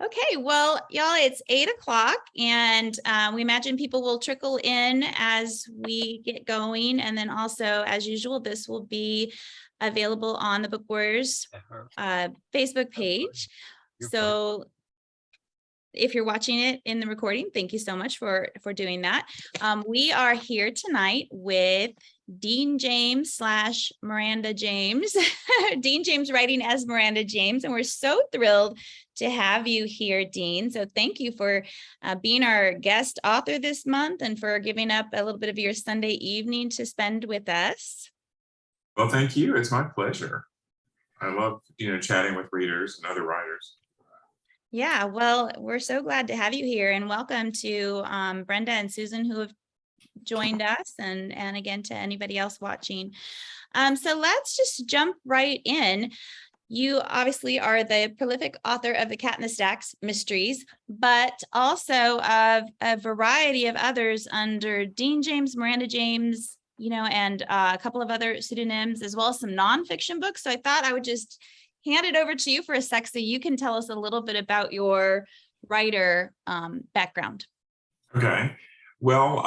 Okay, well, y'all, it's 8 o'clock, and we imagine people will trickle in as we get going. And then also, as usual, this will be available on the Book Warriors Facebook page. So if you're watching it in the recording, thank you so much for doing that. We are here tonight with Dean James / Miranda James, Dean James writing as Miranda James. And we're so thrilled to have you here, Dean. So thank you for being our guest author this month and for giving up a little bit of your Sunday evening to spend with us. Well, thank you. It's my pleasure. I love, chatting with readers and other writers. Yeah, well, we're so glad to have you here, and welcome to Brenda and Susan who have joined us, and again to anybody else watching. So let's just jump right in. You obviously are the prolific author of the Cat in the Stacks mysteries, but also of a variety of others under Dean James, Miranda James, and a couple of other pseudonyms, as well as some nonfiction books. So I thought I would just hand it over to you for a sec so you can tell us a little bit about your writer background. Okay. Well,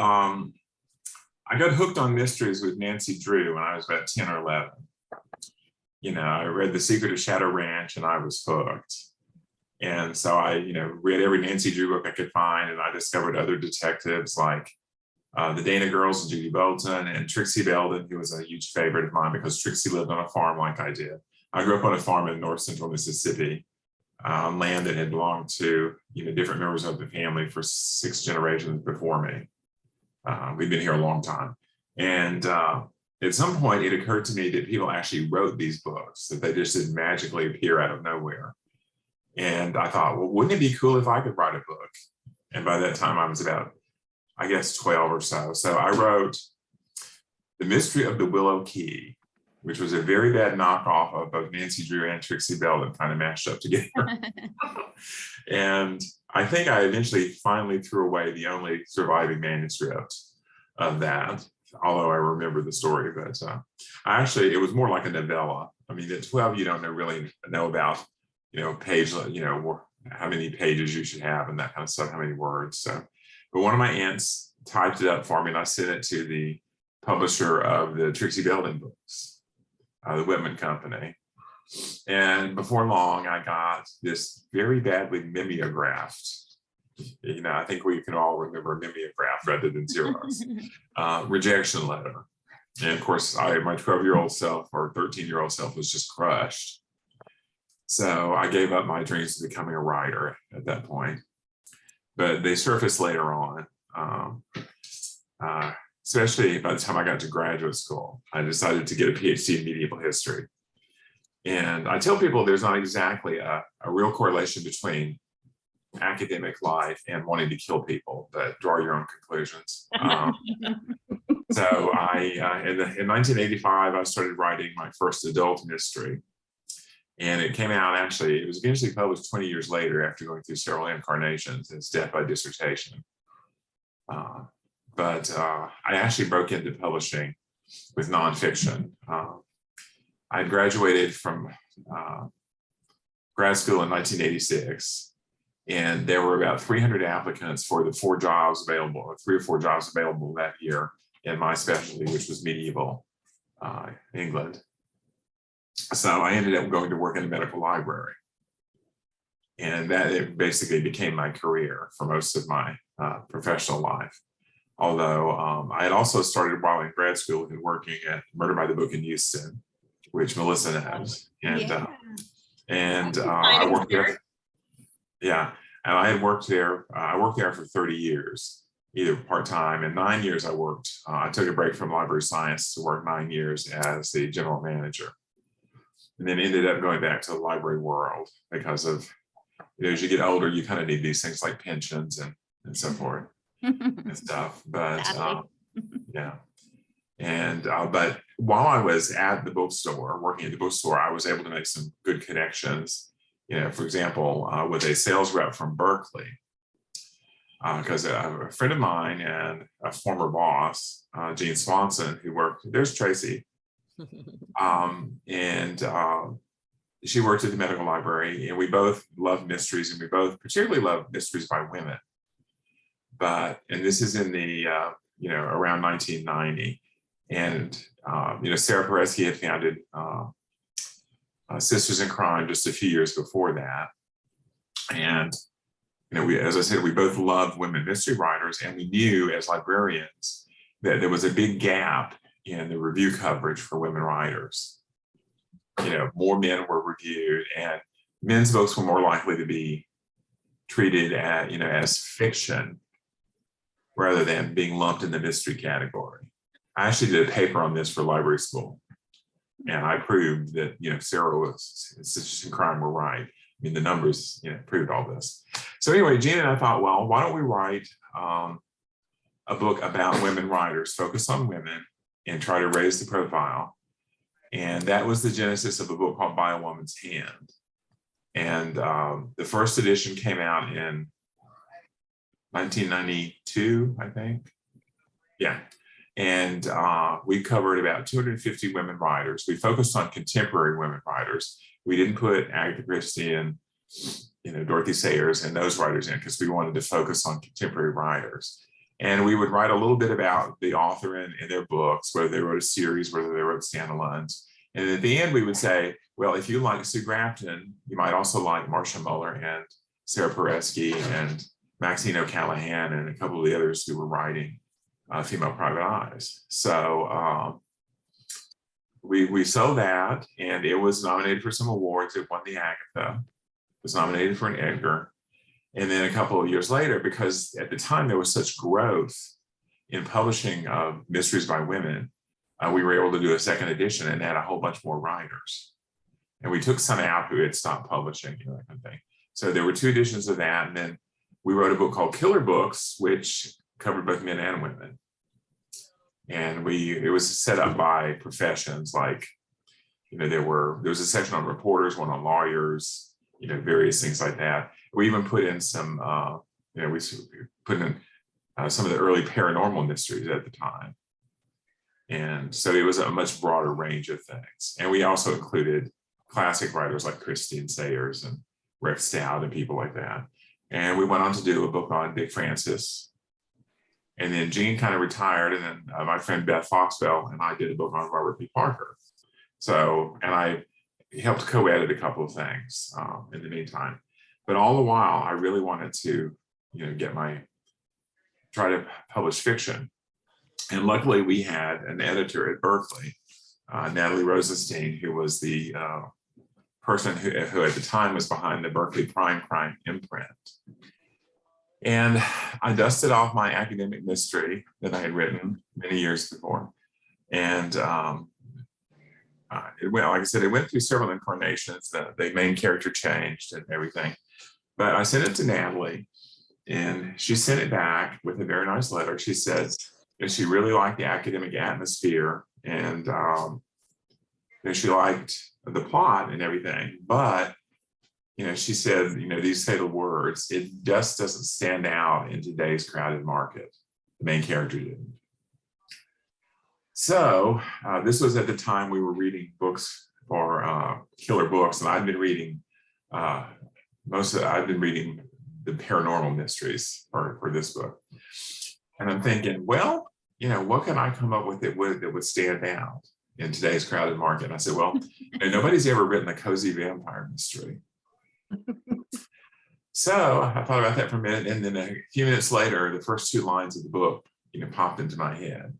I got hooked on mysteries with Nancy Drew when I was about 10 or 11. I read The Secret of Shadow Ranch and I was hooked. And so I, read every Nancy Drew book I could find, and I discovered other detectives like the Dana Girls and Judy Bolton and Trixie Belden, who was a huge favorite of mine because Trixie lived on a farm like I did. I grew up on a farm in north central Mississippi, on land that had belonged to different members of the family for 6 generations before me. We've been here a long time. And at some point, it occurred to me that people actually wrote these books, that they just didn't magically appear out of nowhere. And I thought, well, wouldn't it be cool if I could write a book? And by that time, I was about, I guess, 12 or so. So I wrote The Mystery of the Willow Key, which was a very bad knockoff of both Nancy Drew and Trixie Belden kind of mashed up together. And I think I eventually finally threw away the only surviving manuscript of that, although I remember the story. But it was more like a novella. I mean, at 12, you don't really know about, page, how many pages you should have and that kind of stuff, how many words. So, but one of my aunts typed it up for me and I sent it to the publisher of the Trixie Belden books, the Whitman Company. And before long, I got this very badly mimeographed, I think we can all remember mimeograph rather than Xerox, rejection letter. And of course, my 12-year-old self or 13-year-old self was just crushed. So I gave up my dreams of becoming a writer at that point. But they surfaced later on. Especially by the time I got to graduate school, I decided to get a PhD in medieval history. And I tell people there's not exactly a real correlation between academic life and wanting to kill people, but draw your own conclusions. So in 1985, I started writing my first adult mystery. And it came out, it was eventually published 20 years later after going through several incarnations. It's Death by Dissertation. But I actually broke into publishing with nonfiction. I graduated from grad school in 1986, and there were about 300 applicants for the 3 or 4 jobs available that year in my specialty, which was medieval England. So I ended up going to work in a medical library. And it basically became my career for most of my professional life. Although I had also started while in grad school and working at Murder by the Book in Houston, which Melissa knows. And I worked there. Yeah, and I had worked there. I worked there for 30 years, either part-time, and 9 years I worked. I took a break from library science to work 9 years as the general manager, and then ended up going back to the library world because of, as you get older, you kind of need these things like pensions and so forth. And stuff, but yeah. And but while I was at the bookstore, working at the bookstore, I was able to make some good connections. For example, with a sales rep from Berkeley, because a friend of mine and a former boss, Gene Swanson, who worked. There's Tracy, and she worked at the medical library, and we both love mysteries, and we both particularly love mysteries by women. And this is in the, around 1990. And, Sarah Peresky had founded Sisters in Crime just a few years before that. And, as I said, we both loved women mystery writers, and we knew as librarians that there was a big gap in the review coverage for women writers. More men were reviewed, and men's books were more likely to be treated as fiction rather than being lumped in the mystery category. I actually did a paper on this for library school, and I proved that, Sarah was Sisters in Crime were right. I mean, the numbers, proved all this. So anyway, Gene and I thought, well, why don't we write a book about women writers, focus on women, and try to raise the profile. And that was the genesis of a book called By a Woman's Hand. And the first edition came out in 1992, I think. Yeah. And we covered about 250 women writers. We focused on contemporary women writers. We didn't put Agatha Christie and Dorothy Sayers and those writers in, because we wanted to focus on contemporary writers. And we would write a little bit about the author in their books, whether they wrote a series, whether they wrote standalones. And at the end, we would say, well, if you like Sue Grafton, you might also like Marcia Muller and Sarah Peresky and Maxine O'Callaghan and a couple of the others who were writing female private eyes. So we sold that, and it was nominated for some awards. It won the Agatha. It was nominated for an Edgar. And then a couple of years later, because at the time there was such growth in publishing mysteries by women, we were able to do a second edition and add a whole bunch more writers. And we took some out who had stopped publishing, that kind of thing. So there were 2 editions of that. And then we wrote a book called Killer Books, which covered both men and women. And it was set up by professions, like, there was a section on reporters, one on lawyers, various things like that. We even put in some, we put in some of the early paranormal mysteries at the time. And so it was a much broader range of things. And we also included classic writers like Christie and Sayers and Rex Stout and people like that. And we went on to do a book on Dick Francis. And then Gene kind of retired, and then my friend Beth Foxwell and I did a book on Robert P. Parker. So, and I helped co-edit a couple of things in the meantime. But all the while, I really wanted to, try to publish fiction. And luckily, we had an editor at Berkeley, Natalie Rosenstein, who was the person who at the time was behind the Berkeley Prime Crime imprint. And I dusted off my academic mystery that I had written many years before. And like I said, it went through several incarnations. The main character changed and everything. But I sent it to Natalie, and she sent it back with a very nice letter. She said that she really liked the academic atmosphere, and she liked the plot and everything. But she said, these fatal words, it just doesn't stand out in today's crowded market. The main character didn't. So this was at the time we were reading books for Killer Books, and I've been reading I've been reading the paranormal mysteries for this book. And I'm thinking, well, what can I come up with that would stand out in today's crowded market? And I said, well, nobody's ever written a cozy vampire mystery. So I thought about that for a minute, and then a few minutes later, the first 2 lines of the book, popped into my head.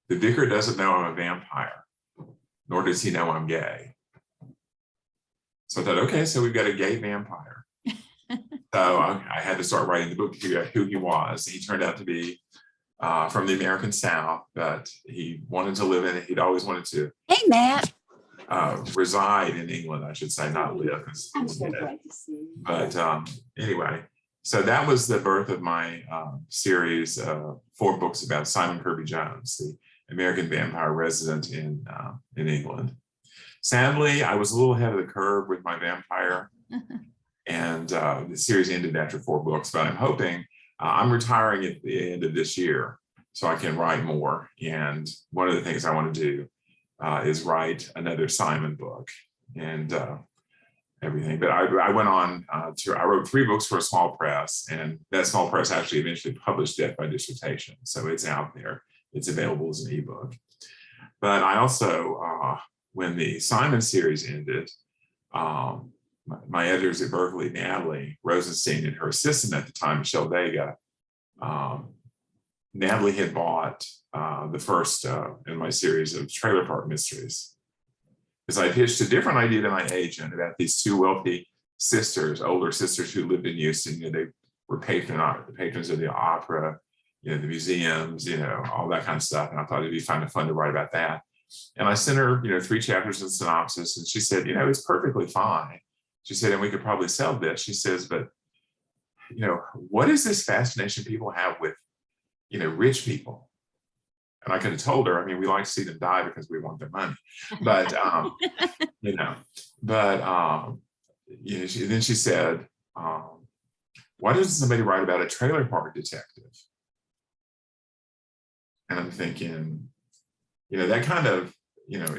The vicar doesn't know I'm a vampire, nor does he know I'm gay. So I thought, okay, so we've got a gay vampire. So I had to start writing the book to figure out who he was. He turned out to be from the American South, but he wanted to live in it. He'd always wanted to. Hey, Matt. Reside in England, I should say, not live. I'm so glad to see you. But anyway, so that was the birth of my series, 4 books about Simon Kirby Jones, the American vampire resident in England. Sadly, I was a little ahead of the curve with my vampire, and the series ended after 4 books. But I'm hoping I'm retiring at the end of this year, so I can write more. And one of the things I want to do is write another Simon book. And everything. But I went on I wrote 3 books for a small press, and that small press actually eventually published Death by Dissertation. So it's out there. It's available as an ebook. But I also, when the Simon series ended, my editors at Berkeley, Natalie Rosenstein, and her assistant at the time, Michelle Vega, Natalie had bought the first in my series of Trailer Park Mysteries. Because I pitched a different idea to my agent about these 2 wealthy sisters, older sisters who lived in Houston. You know, they were patrons of the opera, you know, the museums, you know, all that kind of stuff. And I thought it'd be kind of fun to write about that. And I sent her, you know, 3 chapters in synopsis, and she said, you know, it's perfectly fine. She said, and we could probably sell this. She says, but, you know, what is this fascination people have with, you know, rich people? And I could have told her, I mean, we like to see them die because we want their money. But, you know, but, you know, then she said, why doesn't somebody write about a trailer park detective? And I'm thinking, you know, that kind of, you know,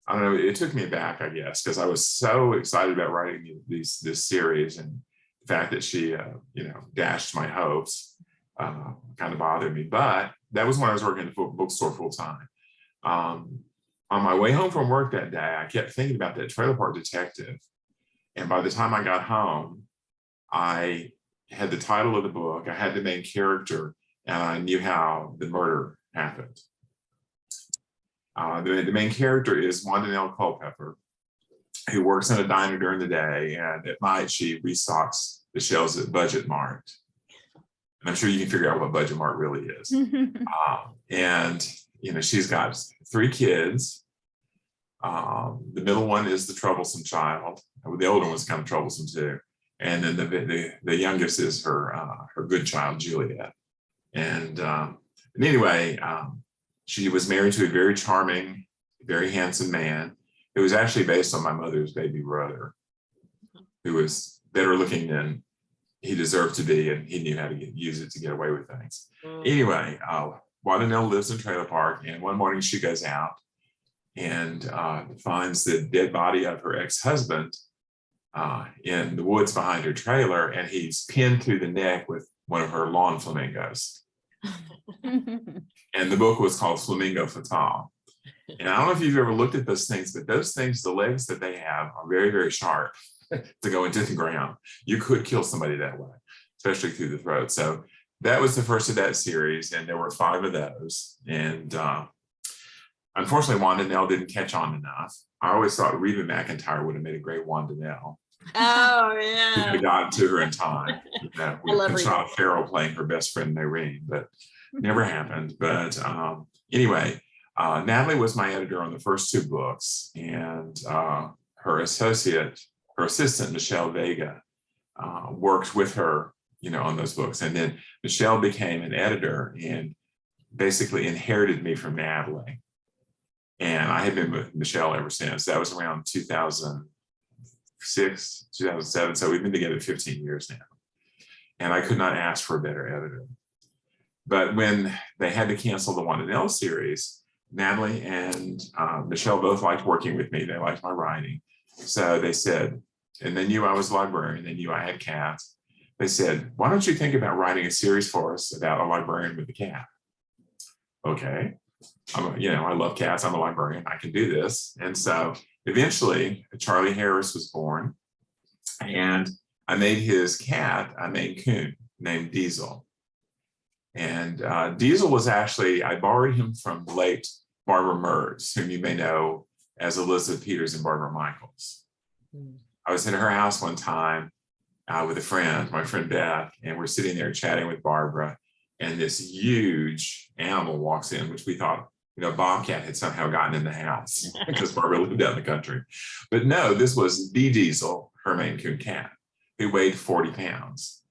I don't know, it took me back, I guess, because I was so excited about writing this series, and the fact that she, you know, dashed my hopes kind of bothered me. But that was when I was working at the bookstore full time. On my way home from work that day, I kept thinking about that trailer park detective. And by the time I got home, I had the title of the book, I had the main character, and I knew how the murder happened. The main character is Wanda Culpepper, who works in a diner during the day, and at night she restocks the shelves at Budget Mart. And I'm sure you can figure out what Budget Mart really is. And you know, she's got 3 kids. The middle one is the troublesome child. The older one's kind of troublesome too. And then the youngest is her good child, Juliet. And anyway, she was married to a very charming, very handsome man who was actually based on my mother's baby brother, who was better looking than he deserved to be, and he knew how to use it to get away with things. Anyway, Wanda Nell lives in Trailer Park, and one morning she goes out and finds the dead body of her ex-husband in the woods behind her trailer, and he's pinned through the neck with one of her lawn flamingos. And the book was called Flamingo Fatale. And I don't know if you've ever looked at those things, but those things, the legs that they have are very, very sharp to go into the ground. You could kill somebody that way, especially through the throat. So that was the first of that series, and there were 5 of those. And unfortunately, Wanda Nell didn't catch on enough. I always thought Reba McEntire would have made a great Wanda Nell. Oh, We yeah. could have gotten to her in time. You know, I love with Conchata Farrell playing her best friend Irene, but never happened. But anyway, Natalie was my editor on the first 2 books, and her assistant Michelle Vega worked with her, you know, on those books. And then Michelle became an editor and basically inherited me from Natalie. And I had been with Michelle ever since. That was around 2006, 2007. So we've been together 15 years now. And I could not ask for a better editor. But when they had to cancel the Wanda Nell series, Natalie and Michelle both liked working with me. They liked my writing. So they said, and they knew I was a librarian, they knew I had cats. They said, why don't you think about writing a series for us about a librarian with a cat? Okay. You know, I love cats. I'm a librarian. I can do this. And so eventually Charlie Harris was born, and I made his cat a Maine Coon named Diesel. And Diesel was actually, I borrowed him from the late Barbara Mertz, whom you may know as Elizabeth Peters and Barbara Michaels. I was in her house one time with a friend, my friend Beth, and we're sitting there chatting with Barbara, and this huge animal walks in, which we thought, you know, Bobcat had somehow gotten in the house because Barbara lived out in the country. But no, this was the Diesel, her Maine Coon cat, who weighed 40 pounds.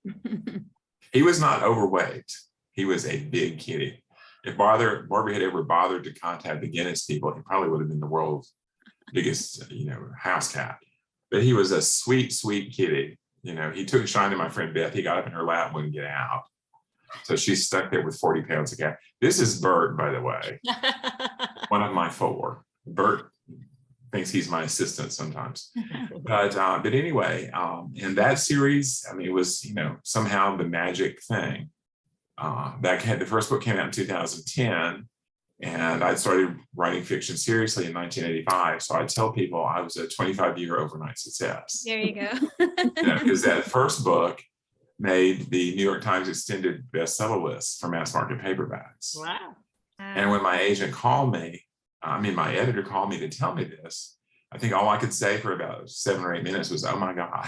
He was not overweight. He was a big kitty. If Barbara had ever bothered to contact the Guinness people, he probably would have been the world's biggest, you know, house cat. But he was a sweet, sweet kitty. You know, he took a shine to my friend Beth. He got up in her lap and wouldn't get out. So she's stuck there with 40 pounds of cat. This is Bert, by the way, one of my 4. Bert thinks he's my assistant sometimes. But anyway, in that series, I mean, it was, somehow the magic thing. The first book came out in 2010, and I started writing fiction seriously in 1985. So I tell people I was a 25-year overnight success. There you go. Because that first book made the New York Times extended bestseller list for mass market paperbacks. Wow. And when my agent called me, my editor called me to tell me this, I think all I could say for about 7 or 8 minutes was, oh my God.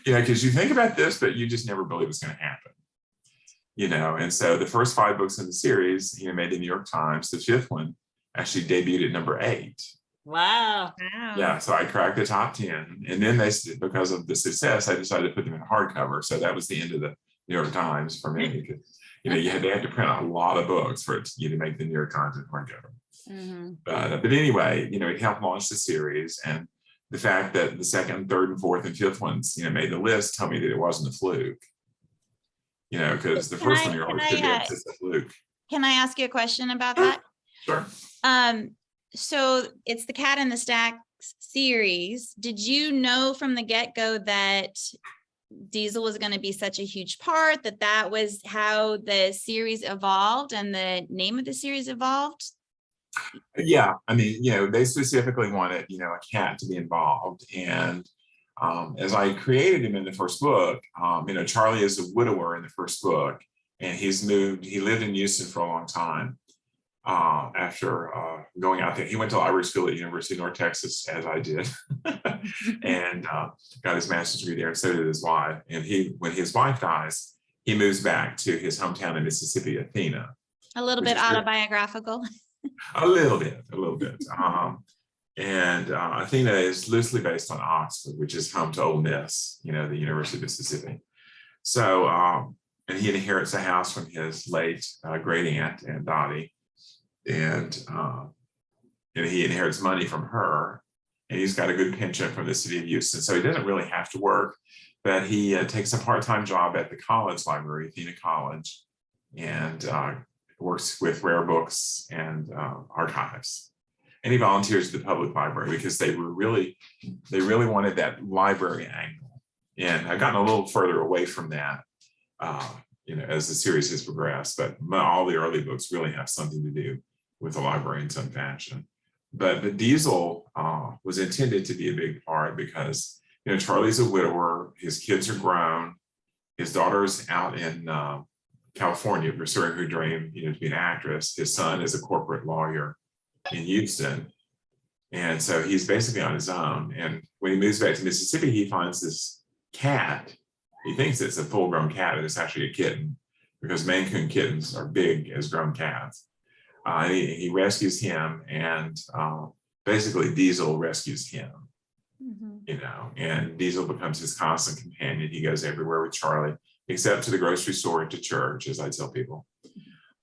Because you think about this, but you just never believe it's going to happen. And so the first 5 books in the series, made the New York Times. The 5th one actually debuted at number 8. Wow. Yeah, so I cracked the top 10. And then because of the success, I decided to put them in hardcover. So that was the end of the New York Times for me. Because, they had to print a lot of books for it to make the New York Times in hardcover. Mm-hmm. But anyway, it helped launch the series. And the fact that the 2nd, 3rd, and 4th, and 5th ones, made the list tell me that it wasn't a fluke. Because the first one you're always could be a fluke. Can I ask you a question about that? Sure. So it's the Cat in the Stack series. Did you know from the get-go that Diesel was going to be such a huge part, that was how the series evolved and the name of the series evolved? Yeah, they specifically wanted, a cat to be involved. And as I created him in the first book, Charlie is a widower in the first book, and he lived in Houston for a long time. After going out there, he went to library school at University of North Texas, as I did, and got his master's degree there, and so did his wife. And when his wife dies, he moves back to his hometown in Mississippi, Athena. A little bit autobiographical. A little bit. And Athena is loosely based on Oxford, which is home to Ole Miss, the University of Mississippi. So, and he inherits a house from his late great aunt and Dottie. And he inherits money from her, and he's got a good pension from the city of Houston. So he doesn't really have to work, but he takes a part-time job at the college library, Athena College, and works with rare books and archives. And he volunteers at the public library because they really wanted that library angle. And I've gotten a little further away from that, as the series has progressed, but all the early books really have something to do with the library in some fashion. But the Diesel was intended to be a big part because, Charlie's a widower, his kids are grown, his daughter's out in California pursuing her dream, to be an actress. His son is a corporate lawyer in Houston. And so he's basically on his own. And when he moves back to Mississippi, he finds this cat. He thinks it's a full-grown cat, and it's actually a kitten, because Maine Coon kittens are big as grown cats. He rescues him, and basically Diesel rescues him. And Diesel becomes his constant companion. He goes everywhere with Charlie, except to the grocery store and to church, as I tell people.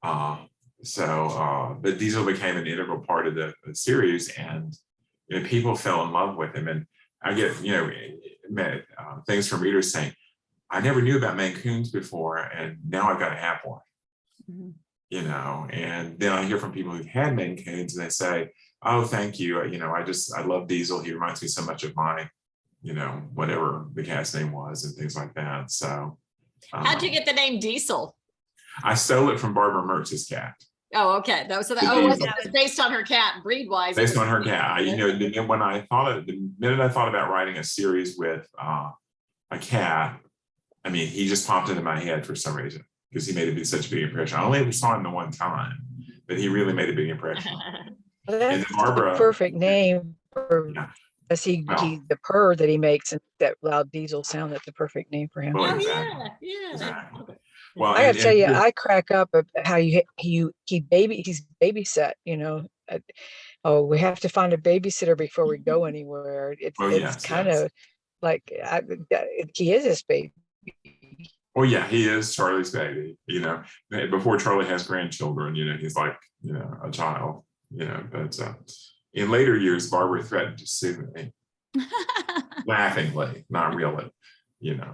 But Diesel became an integral part of the series, and people fell in love with him. And I get things from readers saying, I never knew about Maine Coons before, and now I've got to have one. And then I hear from people who've had Maine Coons, and they say, oh, thank you. I love Diesel. He reminds me so much of my, whatever the cat's name was, and things like that. So how'd you get the name Diesel? I stole it from Barbara Mertz's cat. Oh, okay. That was based on her cat, breed wise. Based on her cat. The minute I thought about writing a series with a cat, he just popped into my head for some reason, because he made such a big impression. I only ever saw him the one time, but he really made a big impression. Well, that's And Barbara, the perfect name for the purr that he makes, and that loud Diesel sound. That's the perfect name for him. Well, Oh, exactly. yeah. Exactly. Well, I gotta tell you, I crack up at how he's babysat. We have to find a babysitter before we go anywhere. It's kind of like he is his baby. Well, yeah, he is Charlie's baby. Before Charlie has grandchildren, he's like a child. But in later years, Barbara threatened to sue me, laughingly, not really.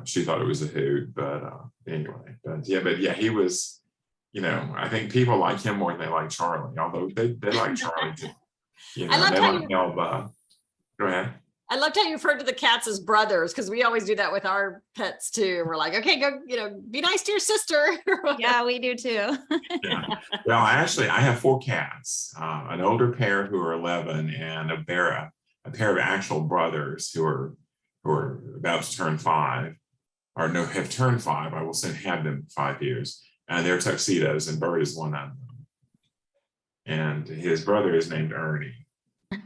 She thought it was a hoot, but anyway. But yeah, he was. I think people like him more than they like Charlie, although they like Charlie too. You I know, loved they how want to help. Go ahead. I loved how you referred to the cats as brothers, because we always do that with our pets too. We're like, okay, go, be nice to your sister. Yeah, we do too. Yeah. Well, I have 4 cats, an older pair who are 11 and a pair of actual brothers who are about to turn 5, or no, have turned 5. I will soon have them 5 years, and they're tuxedos, and Bert is one of them. And his brother is named Ernie.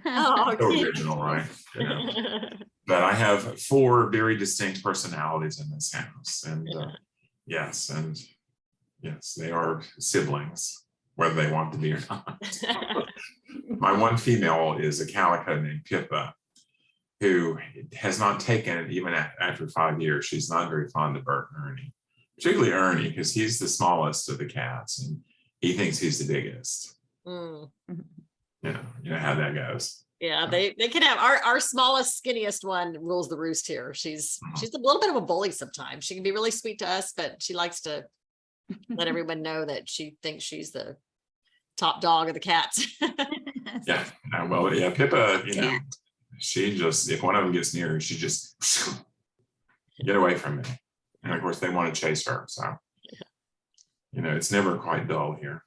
Oh, So cute. original, right? But I have 4 very distinct personalities in this house, and yes, they are siblings, whether they want to be or not. My one female is a calico named Pippa, who has not taken it even after 5 years. She's not very fond of Bert and Ernie, particularly Ernie, because he's the smallest of the cats, and he thinks he's the biggest. Mm. You know how that goes. Yeah, they can have our smallest, skinniest one rules the roost here. She's a little bit of a bully sometimes. She can be really sweet to us, but she likes to let everyone know that she thinks she's the top dog of the cats. Yeah, well, yeah, Pippa, she just, if one of them gets near her, she just get away from me. And of course, they want to chase her. So, it's never quite dull here.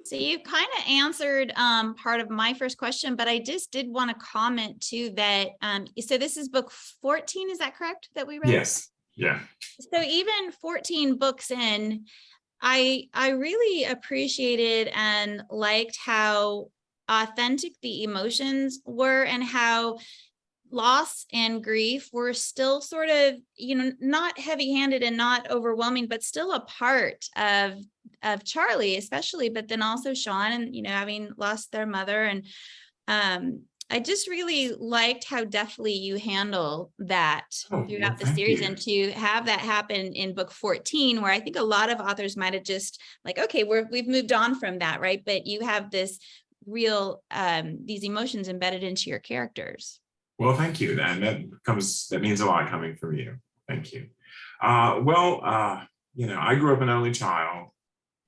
So you kind of answered part of my first question, but I just did want to comment too that, so this is book 14, is that correct, that we read? Yes, yeah. So even 14 books in, I really appreciated and liked how authentic the emotions were, and how loss and grief were still sort of, not heavy-handed and not overwhelming, but still a part of Charlie, especially, but then also Sean, and having lost their mother. And I just really liked how deftly you handle that throughout the series, and to have that happen in book 14, where I think a lot of authors might have just like, okay, we've moved on from that, right? But you have this real these emotions embedded into your characters. Well, thank you. And that means a lot coming from you. Thank you. I grew up an only child.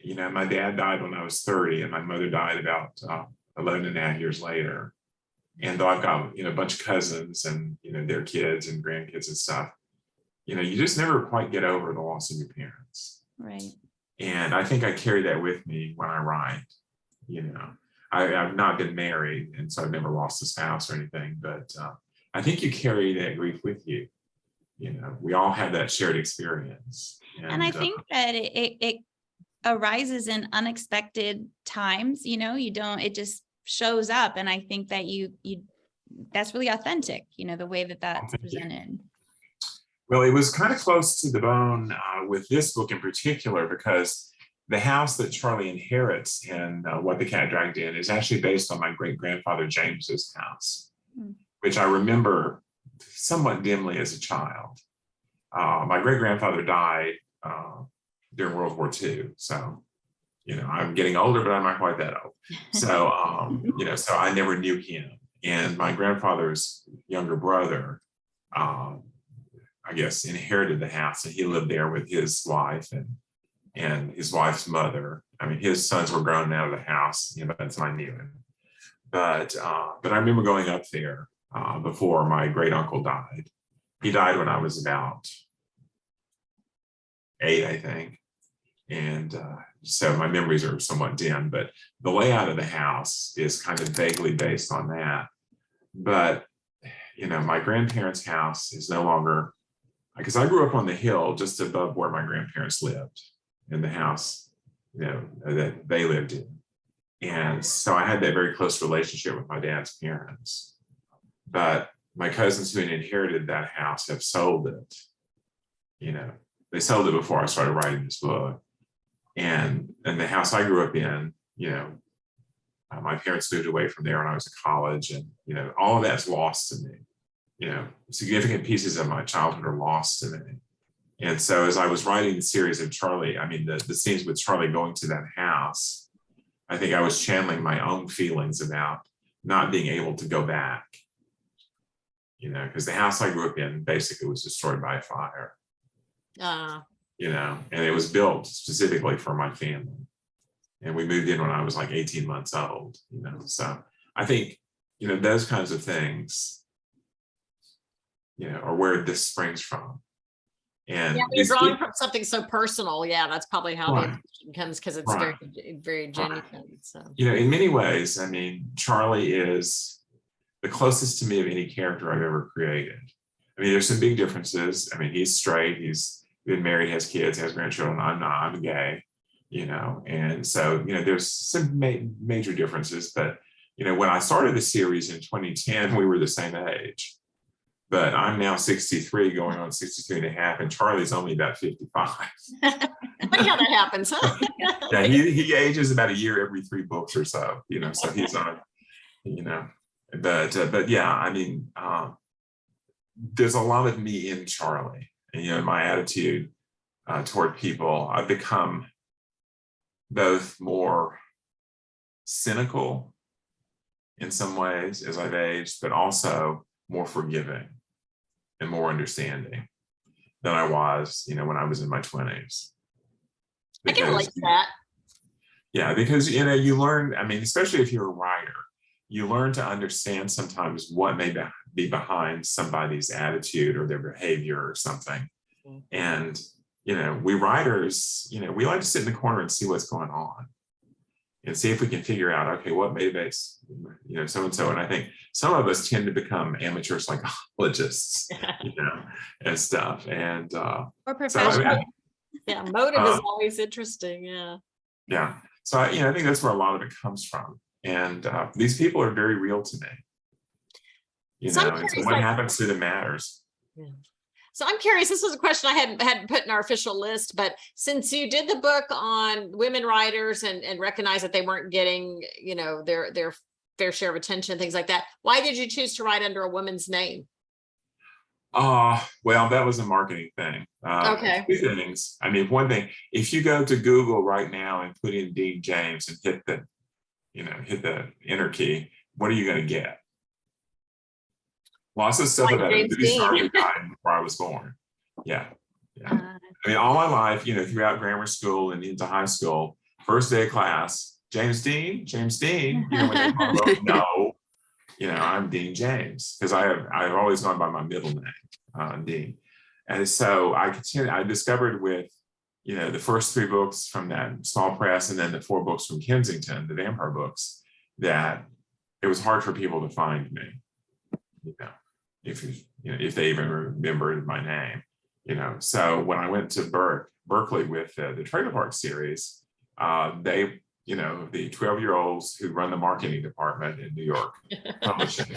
My dad died when I was 30, and my mother died about 11 and a half years later. And though I've got, a bunch of cousins and, their kids and grandkids and stuff, you just never quite get over the loss of your parents. Right. And I think I carry that with me when I write. I've not been married, and so I've never lost a spouse or anything, but I think you carry that grief with you. We all have that shared experience. And I think that it arises in unexpected times, it just shows up. And I think that that's really authentic, the way that that's presented. Well, it was kind of close to the bone with this book in particular, because the house that Charlie inherits in What the Cat Dragged In is actually based on my great-grandfather James's house, which I remember somewhat dimly as a child. My great-grandfather died during World War II. So, I'm getting older, but I'm not quite that old. So, so I never knew him. And my grandfather's younger brother, I guess, inherited the house, and he lived there with his wife and his wife's mother. I mean, his sons were grown out of the house, that's when I knew him. But I remember going up there before my great uncle died. He died when I was about 8, I think. And so my memories are somewhat dim, but the layout of the house is kind of vaguely based on that. But, my grandparents' house is no longer, because I grew up on the hill just above where my grandparents lived, in the house, that they lived in. And so I had that very close relationship with my dad's parents. But my cousins who had inherited that house have sold it. They sold it before I started writing this book. And the house I grew up in, my parents moved away from there when I was in college, and, all of that's lost to me. Significant pieces of my childhood are lost to me. And so as I was writing the series of Charlie, the scenes with Charlie going to that house, I think I was channeling my own feelings about not being able to go back, because the house I grew up in basically was destroyed by a fire. And it was built specifically for my family. And we moved in when I was like 18 months old, so I think, those kinds of things, are where this springs from. And yeah, you're drawing from something so personal. Yeah, that's probably how the attention comes, because it's Right. very genuine. So in many ways, I mean, Charlie is the closest to me of any character I've ever created. I mean, there's some big differences. I mean, he's straight, he's been married, has kids, has grandchildren. I'm not, I'm gay, and so, there's some major differences. But, when I started the series in 2010, we were the same age. But I'm now 63, going on 63 and a half, and Charlie's only about 55. Funny how that happens, huh? Yeah, he ages about a year every 3 books or so, so he's on, but yeah, I mean, there's a lot of me in Charlie, and my attitude toward people. I've become both more cynical in some ways as I've aged, but also more forgiving and more understanding than I was, when I was in my 20s. I can relate to that. Yeah, because, you learn, I mean, especially if you're a writer, you learn to understand sometimes what may be behind somebody's attitude or their behavior or something. And, we writers, we like to sit in the corner and see what's going on and see if we can figure out, okay, what motivates, so-and-so. And I think some of us tend to become amateur psychologists, and stuff. And Or so, professional. Yeah, motive is always interesting. Yeah. Yeah. So, I think that's where a lot of it comes from. And these people are very real to me. And so what happens to them matters. Yeah. So I'm curious, this was a question I hadn't put in our official list, but since you did the book on women writers and recognized that they weren't getting, their fair share of attention, things like that, why did you choose to write under a woman's name? Well, that was a marketing thing. Okay. 2 things. I mean, one thing, if you go to Google right now and put in Dean James and hit the enter key, what are you going to get? Lots of stuff about a movie star who died before I was born. Yeah. I mean, all my life, throughout grammar school and into high school, first day of class, James Dean. When they call him, no, I'm Dean James, because I've always gone by my middle name, Dean. And so I discovered with, the first 3 books from that small press, and then the 4 books from Kensington, the vampire books, that it was hard for people to find me, if they even remembered my name, So when I went to Berkeley with the Trailer Park series, they, the 12-year-olds who run the marketing department in New York publishing,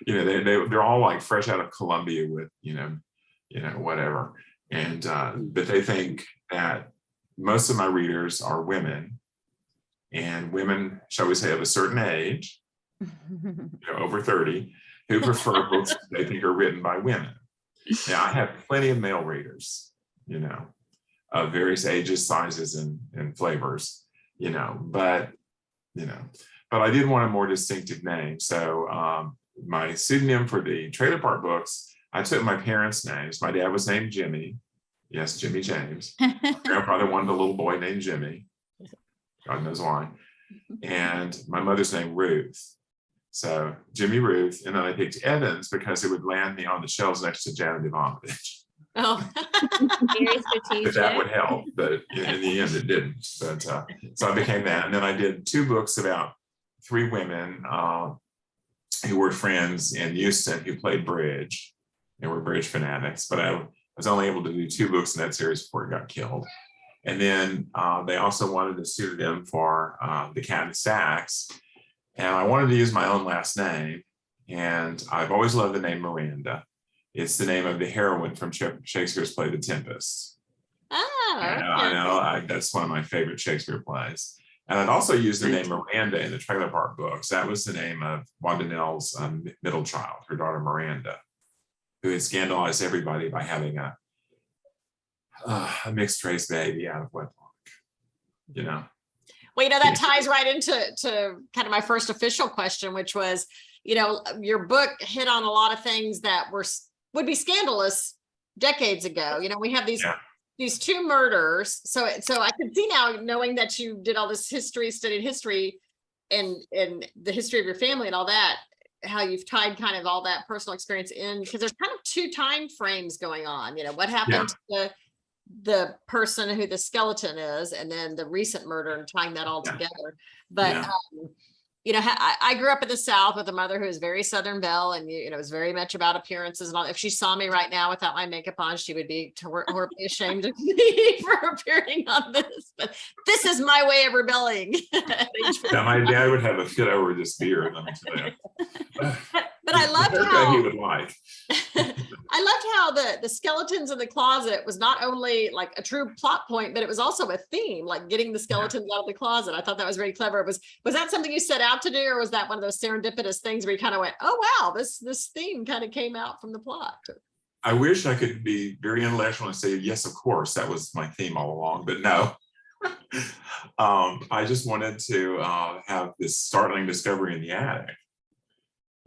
they're all like fresh out of Columbia with, whatever. And, but they think that most of my readers are women, and women, shall we say, of a certain age, over 30, who prefer books they think are written by women. Now, I have plenty of male readers, of various ages, sizes, and flavors, but I did want a more distinctive name. So my pseudonym for the Trailer Park books, I took my parents' names. My dad was named Jimmy. Yes, Jimmy James. My grandfather wanted a little boy named Jimmy. God knows why. And my mother's name Ruth. So Jimmy Ruth, and then I picked Evans because it would land me on the shelves next to Janet Ivanovich. Oh, Very strategic. But that would help, but in the end it didn't. But so I became that, and then I did 2 books about 3 women who were friends in Houston who played bridge and were bridge fanatics. But I was only able to do 2 books in that series before it got killed. And then they also wanted a pseudonym for the Cat and Sacks. And I wanted to use my own last name. And I've always loved the name Miranda. It's the name of the heroine from Shakespeare's play, The Tempest. Oh, okay. I know, that's one of my favorite Shakespeare plays. And I'd also used the name Miranda in the Trailer Park books. That was the name of Wanda Nell's middle child, her daughter Miranda, who had scandalized everybody by having a mixed race baby out of wedlock, Well, that ties right into kind of my first official question, which was, your book hit on a lot of things that would be scandalous decades ago. We have these 2 murders. So I can see now, knowing that you did all this studied history, and the history of your family and all that, how you've tied kind of all that personal experience in, because there's kind of two time frames going on, what happened to the person who the skeleton is, and then the recent murder, and tying that all together. But I grew up in the South with a mother who was very Southern Belle, and it was very much about appearances and all. If she saw me right now without my makeup on, she would be horribly ashamed of me for appearing on this. But this is my way of rebelling. My dad would have a fit over this beard, let me tell you. But I loved how he would like. I loved how the skeletons in the closet was not only like a true plot point, but it was also a theme, like getting the skeletons out of the closet. I thought that was very clever. Was that something you set out to do, or was that one of those serendipitous things where you kind of went, oh wow, this theme kind of came out from the plot? I wish I could be very intellectual and say, yes, of course, that was my theme all along, but no. I just wanted to have this startling discovery in the attic.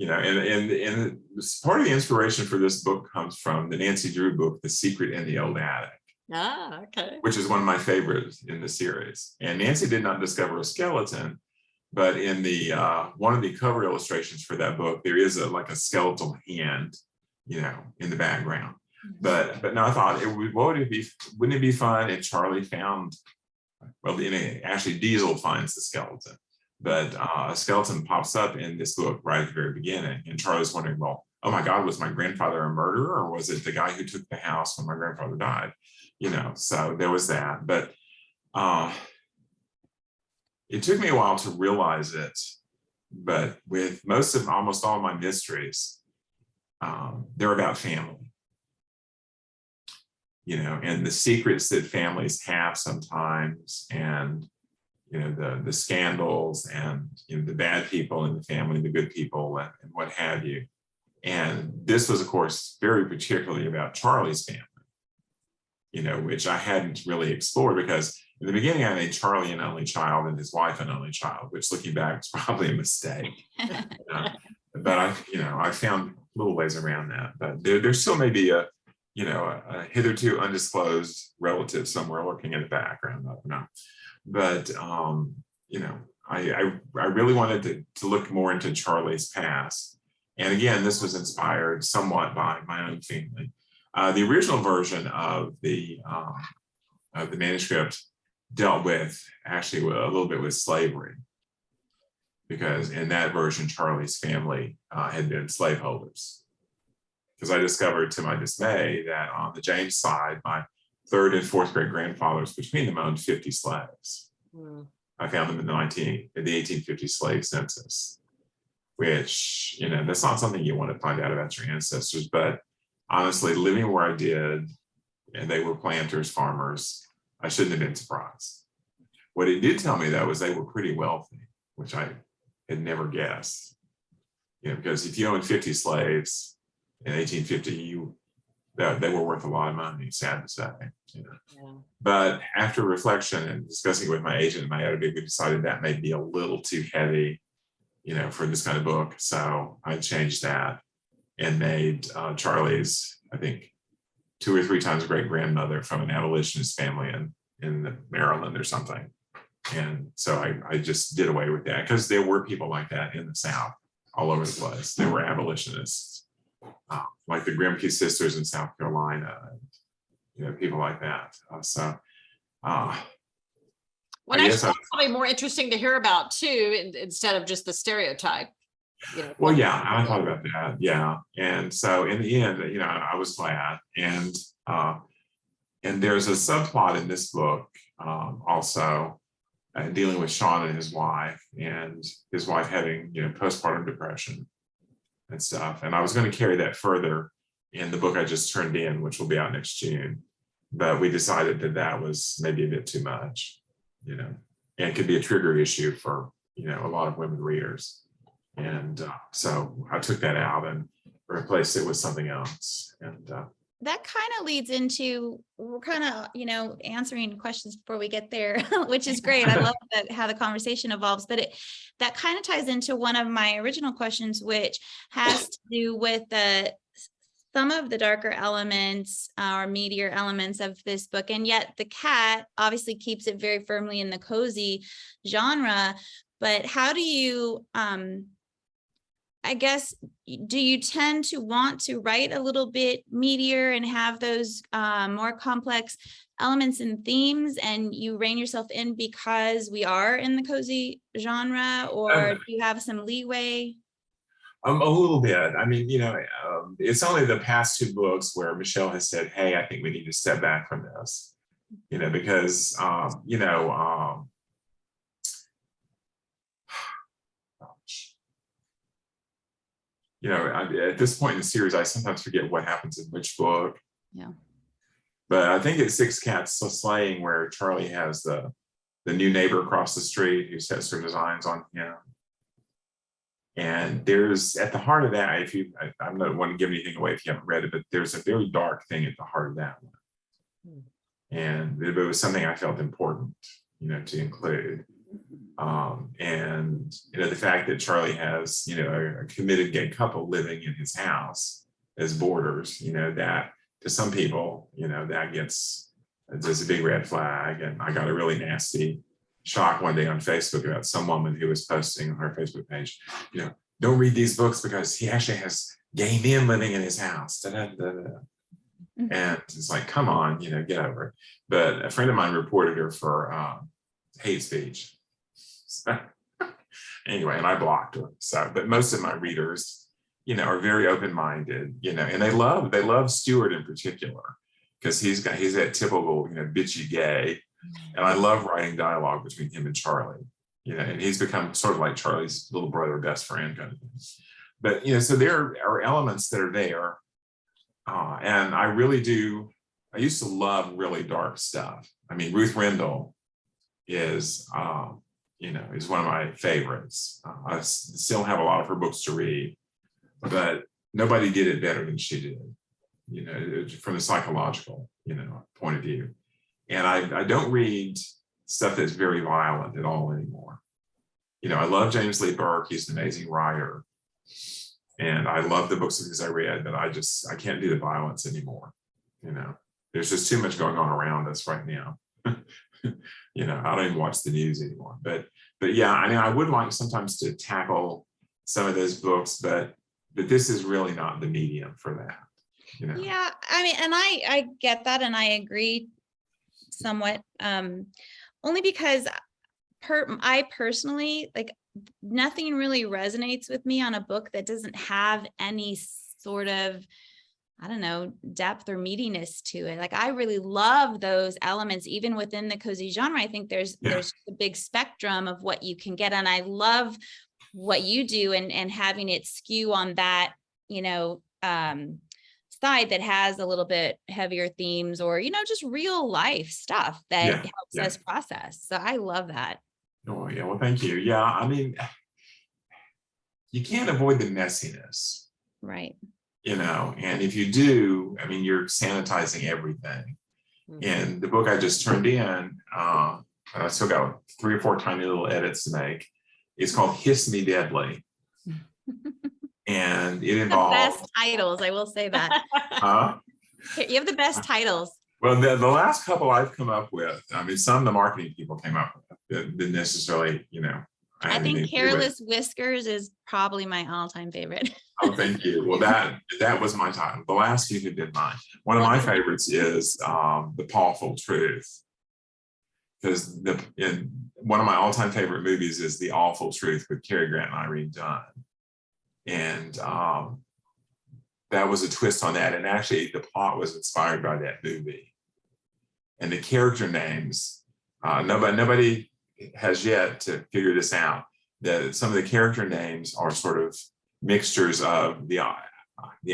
And part of the inspiration for this book comes from the Nancy Drew book, The Secret in the Old Attic. Ah, okay. Which is one of my favorites in the series. And Nancy did not discover a skeleton, but in the one of the cover illustrations for that book, there is a skeletal hand, in the background. But no, I thought wouldn't it be fun if Charlie found, actually Diesel finds the skeleton. But a skeleton pops up in this book right at the very beginning. And Charlie's wondering, well, oh my God, was my grandfather a murderer, or was it the guy who took the house when my grandfather died? So there was that. But it took me a while to realize it. But with almost all my mysteries, they're about family. And the secrets that families have sometimes, and the scandals, and the bad people in the family, the good people, and what have you. And this was, of course, very particularly about Charlie's family, which I hadn't really explored, because in the beginning I made Charlie an only child and his wife an only child, which looking back is probably a mistake. But I found little ways around that. But there still may be a hitherto undisclosed relative somewhere lurking in the background. I don't know. But I really wanted to look more into Charlie's past. And again, this was inspired somewhat by my own family. The original version of the manuscript dealt with actually a little bit with slavery, because in that version, Charlie's family had been slaveholders. Because I discovered, to my dismay, that on the James side, my third and fourth great grandfathers between them owned 50 slaves. I found them in the 1850 slave census, which, that's not something you want to find out about your ancestors. But honestly, living where I did, and they were planters, farmers, I shouldn't have been surprised. What it did tell me, though, was they were pretty wealthy, which I had never guessed. Because if you owned 50 slaves in 1850, they were worth a lot of money, sad to say. But after reflection and discussing with my agent and my editor, we decided that may be a little too heavy, for this kind of book. So I changed that and made Charlie's, I think, 2 or 3 times great grandmother from an abolitionist family in Maryland or something. And so I just did away with that, because there were people like that in the South all over the place. There were abolitionists, like the Grimke sisters in South Carolina, and, people like that. Well, actually, that's probably more interesting to hear about too, instead of just the stereotype. Well, yeah, I thought about that. Yeah. And so in the end, I was glad. And there's a subplot in this book also dealing with Sean and his wife having, postpartum depression and stuff. And I was going to carry that further in the book I just turned in, which will be out next June. But we decided that was maybe a bit too much, and could be a trigger issue for, a lot of women readers. And so I took that out and replaced it with something else. And that kind of leads into, we're kind of, answering questions before we get there, which is great. I love how the conversation evolves, but that kind of ties into one of my original questions, which has to do with some of the darker elements or meatier elements of this book. And yet the cat obviously keeps it very firmly in the cozy genre. but how do you, I guess, do you tend to want to write a little bit meatier and have those more complex elements and themes, and you rein yourself in because we are in the cozy genre, or do you have some leeway? A little bit. I mean, it's only the past 2 books where Michelle has said, "Hey, I think we need to step back from this," because at this point in the series, I sometimes forget what happens in which book. Yeah. But I think it's Six Cats Slaying where Charlie has the new neighbor across the street who sets her designs on him. And there's at the heart of that, I'm not want to give anything away if you haven't read it, but there's a very dark thing at the heart of that one. And it was something I felt important, to include. And the fact that Charlie has, a committed gay couple living in his house as boarders, that to some people, that gets just a big red flag. And I got a really nasty shock one day on Facebook about some woman who was posting on her Facebook page, don't read these books because he actually has gay men living in his house. And it's like, come on, get over it. But a friend of mine reported her for hate speech. So, anyway, and I blocked her. So, but most of my readers, are very open-minded, and they love Stuart in particular, because he's that typical, bitchy gay. And I love writing dialogue between him and Charlie, and he's become sort of like Charlie's little brother, best friend kind of thing. But, so there are elements that are there. And I used to love really dark stuff. I mean, Ruth Rendell is one of my favorites. I still have a lot of her books to read, but nobody did it better than she did, from the psychological, point of view. And I don't read stuff that's very violent at all anymore. I love James Lee Burke. He's an amazing writer. And I love the books of his I read, but I can't do the violence anymore. There's just too much going on around us right now. I don't even watch the news anymore. But yeah, I would like sometimes to tackle some of those books, but this is really not the medium for that. Yeah, and I get that, and I agree somewhat, only because I personally, like, nothing really resonates with me on a book that doesn't have any sort of, I don't know, depth or meatiness to it. Like, I really love those elements, even within the cozy genre. I think there's a big spectrum of what you can get. And I love what you do and having it skew on that, side that has a little bit heavier themes, or, just real life stuff that helps us process. So I love that. Oh, yeah. Well, thank you. Yeah. You can't avoid the messiness. Right. And if you do, you're sanitizing everything. Mm-hmm. And the book I just turned in, I still got 3 or 4 tiny little edits to make. It's called Hiss Me Deadly. And it involves the best titles, I will say that. You have the best titles. Well, the last couple I've come up with, some of the marketing people came up with, didn't necessarily, I think Careless Whiskers is probably my all-time favorite. Oh, thank you. Well, that was my title. The last few have been mine. One of my favorites is The Pawful Truth, because one of my all-time favorite movies is The Awful Truth with Cary Grant and Irene Dunn. And that was a twist on that. And actually, the plot was inspired by that movie. And the character names, nobody has yet to figure this out, that some of the character names are sort of mixtures of the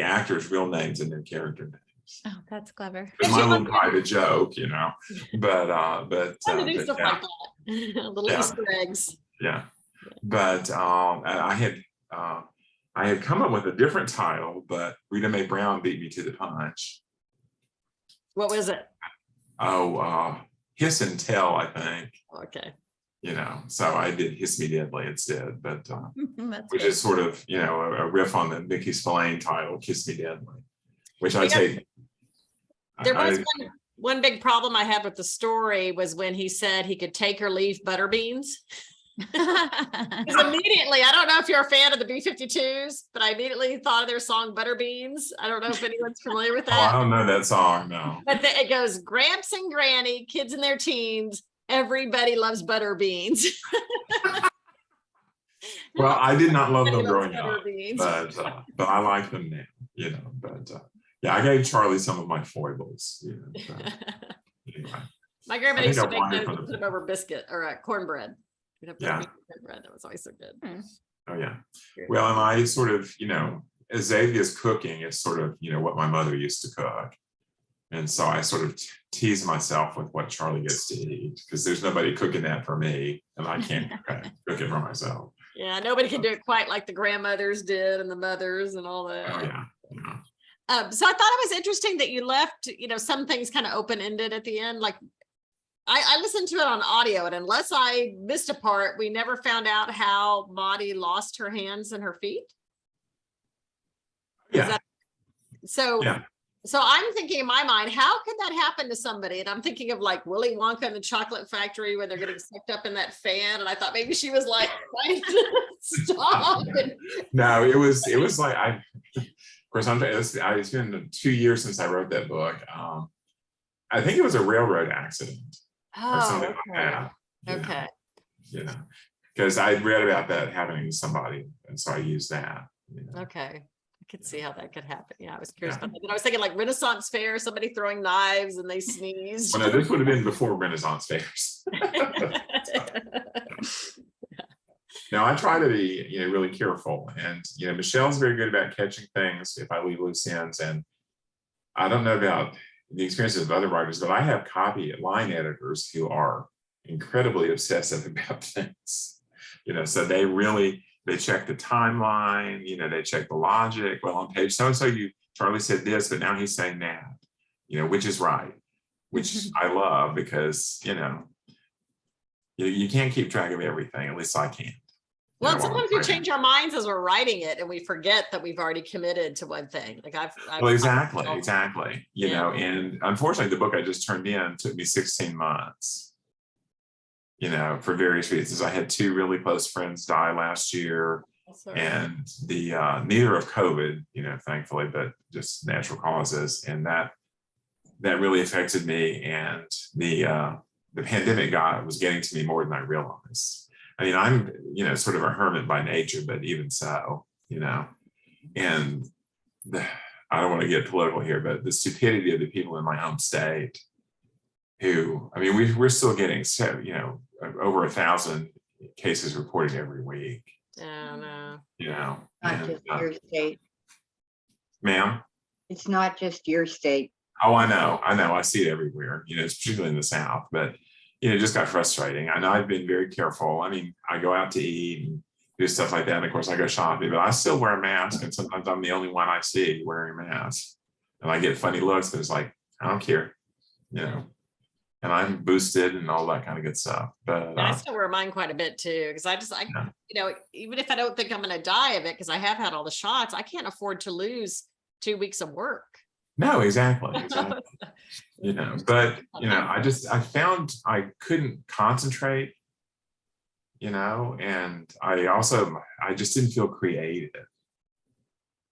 actors' real names and their character names. Oh, that's clever. It's my little private joke, but fun to do stuff like that. Little Easter eggs. Yeah. But I had come up with a different title, but Rita Mae Brown beat me to the punch. What was it? Oh, Hiss and Tell, I think. Okay. So I did Hiss Me Deadly instead, but which good. is sort of, a riff on the Mickey Spillane title, Kiss Me Deadly, which I take. There was one big problem I had with the story was when he said he could take or leave butter beans. Because immediately, I don't know if you're a fan of the B-52s, but I immediately thought of their song Butter Beans. I don't know if anyone's familiar with Oh, I that. don't know that song, no. But it goes, Gramps and Granny, kids in their teens, everybody loves butter beans. Well, I did not love them Everybody loves growing butter up, beans. but I like them now, you know, but yeah, I gave Charlie some of my foibles, you know, but anyway. My grandma I used think to I make wandered those from and the- put them over biscuit or cornbread. You'd have Yeah. cornbread. That was always so good. Oh, yeah. Well, and I sort of, you know, Azavia's cooking is sort of, you know, what my mother used to cook. And so I sort of tease myself with what Charlie gets to eat because there's nobody cooking that for me and I can't cook it for myself. Yeah, nobody can do it quite like the grandmothers did and the mothers and all that. Oh, yeah. So I thought it was interesting that you left, you know, some things kind of open-ended at the end. Like I listened to it on audio, and unless I missed a part, we never found out how Maudie lost her hands and her feet. Is Yeah. that- so Yeah. so I'm thinking in my mind, how could that happen to somebody? And I'm thinking of like Willy Wonka and the Chocolate Factory when they're getting sucked up in that fan. And I thought maybe she was like trying to stop. No, it was like of course it's been 2 years since I wrote that book. I think it was a railroad accident or something like that. you know, Okay. You know, because I read about that happening to somebody, and so I used that. You know. Okay. I could see how that could happen. Yeah, I was curious about that. And I was thinking like Renaissance Fair, somebody throwing knives and they sneezed. Well, no, this would have been before Renaissance fairs. Now I try to be, you know, really careful, and you know, Michelle's very good about catching things if I leave loose ends. And I don't know about the experiences of other writers, but I have line editors who are incredibly obsessive about things. You know, so they check the timeline. You know, they check the logic. Well, on page so and so, Charlie said this, but now he's saying that. You know, which is right, which I love because you know, you can't keep track of everything. At least I can't. Well, You know, sometimes we change our minds as we're writing it and we forget that we've already committed to one thing. Like Well, exactly. You Yeah. know, and unfortunately, the book I just turned in took me 16 months. You know, for various reasons. I had 2 really close friends die last year, and the neither of COVID, you know, thankfully, but just natural causes, and that really affected me. And the pandemic was getting to me more than I realized. I mean, I'm, you know, sort of a hermit by nature, but even so, you know, and I don't want to get political here, but the stupidity of the people in my home state who, I mean, we're still getting, you know, over 1,000 cases reported every week. Oh, no. You know, Not just your state. Ma'am? It's not just your state. Oh, I know. I see it everywhere, you know, it's particularly in the South, but you know, it just got frustrating. I know I've been very careful. I mean, I go out to eat and do stuff like that. And of course I go shopping, but I still wear a mask. And sometimes I'm the only one I see wearing a mask. And I get funny looks, but it's like, I don't care, you know, and I'm boosted and all that kind of good stuff. But I still wear mine quite a bit too, because you know, even if I don't think I'm going to die of it, because I have had all the shots, I can't afford to lose 2 weeks of work. no, exactly. You know, but you know, I found I couldn't concentrate, you know, and I just didn't feel creative,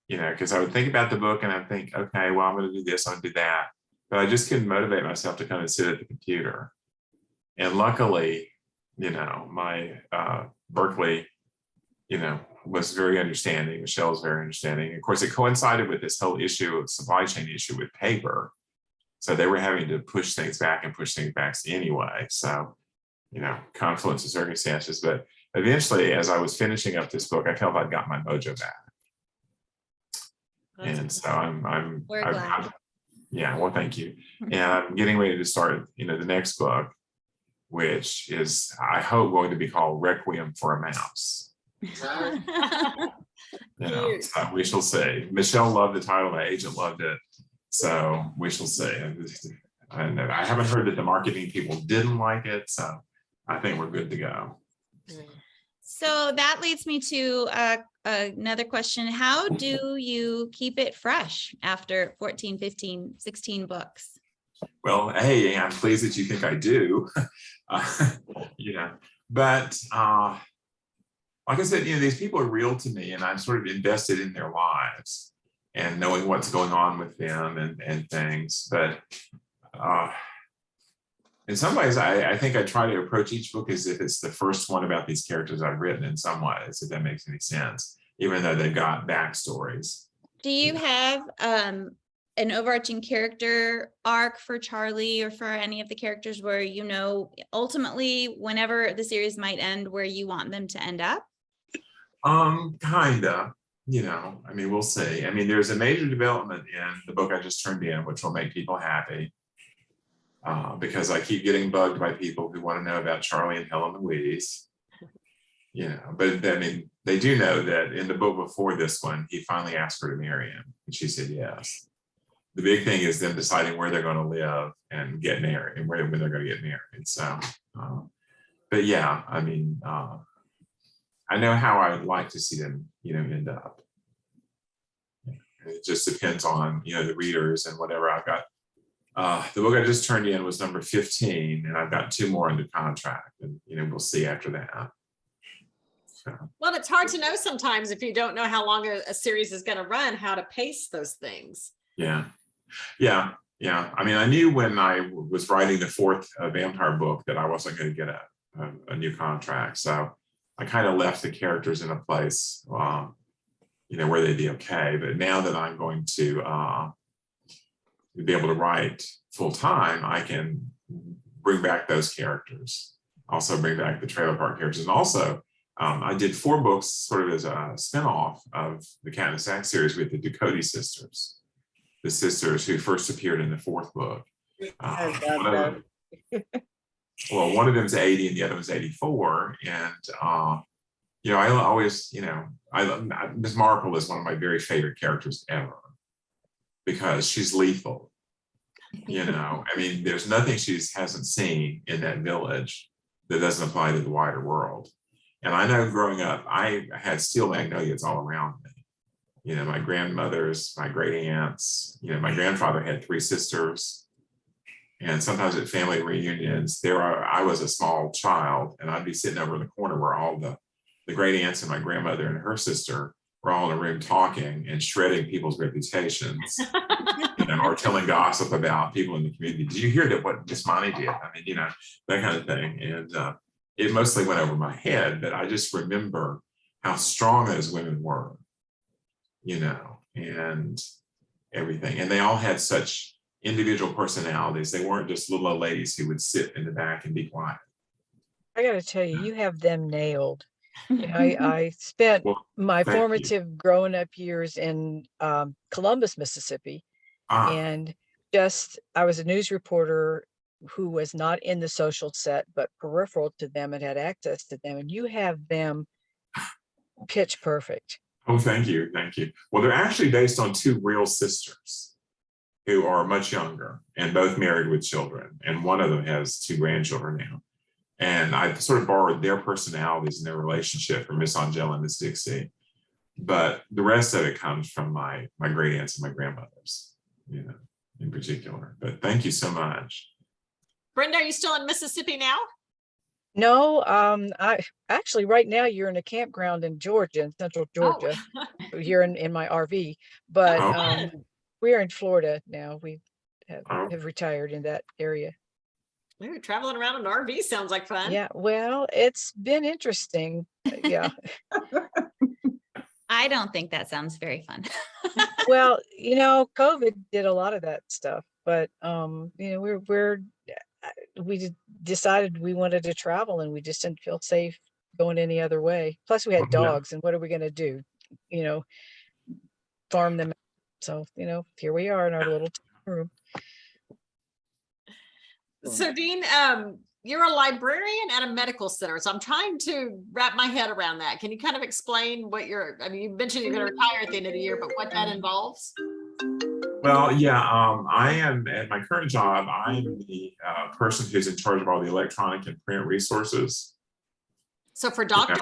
you know, because I would think about the book and I think, okay, well, I'm going to do this, I'm going to do that, but I just couldn't motivate myself to kind of sit at the computer. And luckily, you know, my Berkeley, you know, was very understanding. Michelle's very understanding. Of course, it coincided with this whole issue of supply chain issue with paper. So they were having to push things back anyway. So, you know, confluence of circumstances. But eventually, as I was finishing up this book, I felt I'd got my mojo back. And so We're glad. yeah, well, thank you. And I'm getting ready to start, you know, the next book, which is, I hope, going to be called Requiem for a Mouse. You know, so we shall see. Michelle loved the title, my agent loved it. So we shall see. And I haven't heard that the marketing people didn't like it. So I think we're good to go. So that leads me to another question. How do you keep it fresh after 14, 15, 16 books? Well, hey, I'm pleased that you think I do. You know, But like I said, these people are real to me, and I'm sort of invested in their lives and knowing what's going on with them and things. But in some ways, I think I try to approach each book as if it's the first one about these characters I've written in some ways, if that makes any sense, even though they've got backstories. Do you have an overarching character arc for Charlie or for any of the characters where ultimately whenever the series might end, where you want them to end up? Kinda, I mean, we'll see. I mean, there's a major development in the book I just turned in, which will make people happy. Because I keep getting bugged by people who want to know about Charlie and Helen Louise. But I mean, they do know that in the book before this one, he finally asked her to marry him, and she said yes. The big thing is them deciding where they're going to live and get married, and when they're going to get married. So, but yeah, I mean, I know how I'd like to see them, end up. It just depends on, the readers and whatever I've got. The book I just turned in was number 15, and I've got 2 more under contract, and we'll see after that. So. Well, it's hard to know sometimes if you don't know how long a series is going to run, how to pace those things. Yeah. I mean, I knew when I was writing the 4th vampire book that I wasn't going to get a new contract, so I kind of left the characters in a place, where they'd be okay. But now that I'm going to be able to write full time, I can bring back those characters, also bring back the trailer park characters. And also, I did 4 books sort of as a spinoff of the Cat and the Sack series with the Ducote sisters, the sisters who first appeared in the 4th book. One of them's 80 and the other one's 84. And, I always, Miss Marple is one of my very favorite characters ever, because she's lethal. I mean, there's nothing she hasn't seen in that village that doesn't apply to the wider world. And I know growing up, I had steel magnolias all around me. My grandmothers, my great aunts, my grandfather had 3 sisters. And sometimes at family reunions, I was a small child, and I'd be sitting over in the corner where all the great aunts and my grandmother and her sister were all in a room talking and shredding people's reputations, or telling gossip about people in the community. Did you hear that what Miss Monty did? I mean, that kind of thing. And it mostly went over my head, but I just remember how strong those women were, and everything. And they all had such individual personalities. They weren't just little old ladies who would sit in the back and be quiet. I got to tell you, you have them nailed. I spent my formative growing up years in Columbus, Mississippi, and I was a news reporter who was not in the social set, but peripheral to them and had access to them. And you have them pitch perfect. Oh, thank you. Well, they're actually based on 2 real sisters who are much younger and both married with children. And one of them has 2 grandchildren now. And I sort of borrowed their personalities and their relationship from Miss Angela and Miss Dixie. But the rest of it comes from my great aunts and my grandmothers, in particular. But thank you so much. Brenda, are you still in Mississippi now? No, I actually right now you're in a campground in Georgia, in central Georgia. You're in my RV, but we're in Florida now. We have retired in that area. Maybe traveling around in an RV sounds like fun. Yeah, well, it's been interesting. Yeah. I don't think that sounds very fun. Well, COVID did a lot of that stuff, but we decided we wanted to travel, and we just didn't feel safe going any other way. Plus we had dogs, and what are we going to do? Farm them. So, here we are in our little room. So Dean, you're a librarian at a medical center. So I'm trying to wrap my head around that. Can you kind of explain what you mentioned you're going to retire at the end of the year, but what that involves? Well, yeah, I am at my current job. I'm the person who's in charge of all the electronic and print resources. So for doctors?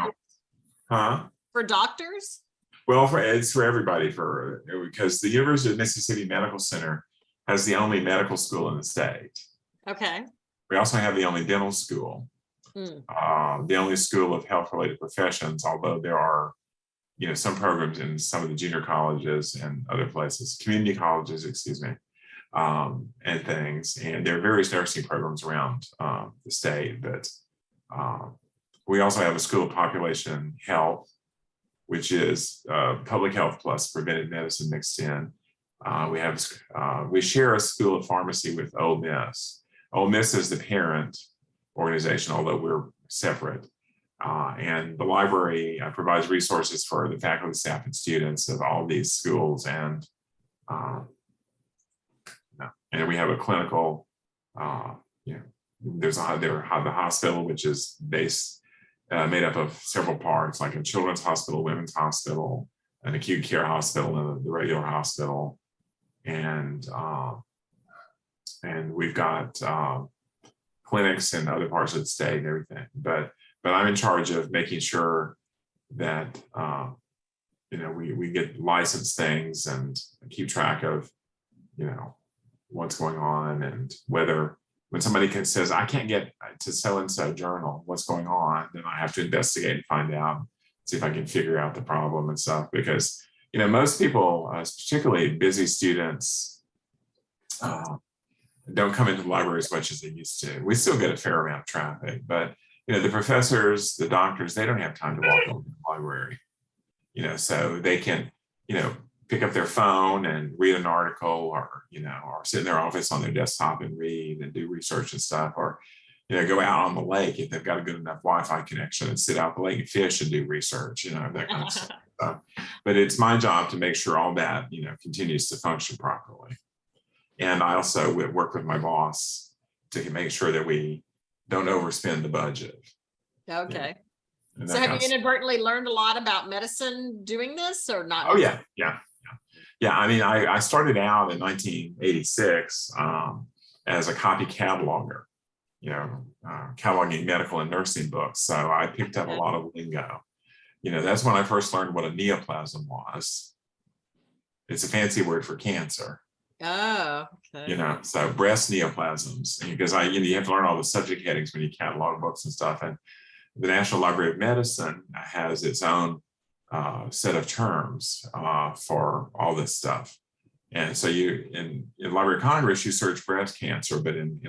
For doctors? Well, it's for everybody, because the University of Mississippi Medical Center has the only medical school in the state. Okay. We also have the only dental school. The only school of health-related professions, although there are, some programs in some of the junior colleges and other places, community colleges, excuse me, and things. And there are various nursing programs around the state, but we also have a school of population health, which is public health plus preventive medicine mixed in. We share a school of pharmacy with Ole Miss. Ole Miss is the parent organization, although we're separate. And the library provides resources for the faculty, staff, and students of all these schools. And we have a clinical, there's the hospital, which is made up of several parts, like a children's hospital, women's hospital, an acute care hospital, and the regular hospital. And we've got clinics in other parts of the state and everything. But I'm in charge of making sure that we get licensed things and keep track of what's going on, and whether when somebody says I can't get to so-and-so journal, what's going on, then I have to investigate and find out, see if I can figure out the problem and stuff. Because most people, particularly busy students, don't come into the library as much as they used to. We still get a fair amount of traffic, but the professors, the doctors, they don't have time to walk over to the library, so they can, pick up their phone and read an article, or sit in their office on their desktop and read and do research and stuff, or go out on the lake if they've got a good enough Wi-Fi connection and sit out the lake and fish and do research, that kind of stuff. But it's my job to make sure all that continues to function properly. And I also work with my boss to make sure that we don't overspend the budget. Okay. So have you inadvertently learned a lot about medicine doing this, or not? Oh yeah. I mean, I started out in 1986 as a copy cataloger, cataloging medical and nursing books. So I picked up a lot of lingo. That's when I first learned what a neoplasm was. It's a fancy word for cancer. Oh, okay. So breast neoplasms, because you have to learn all the subject headings when you catalog books and stuff. And the National Library of Medicine has its own set of terms for all this stuff. And so in Library of Congress, you search breast cancer, but in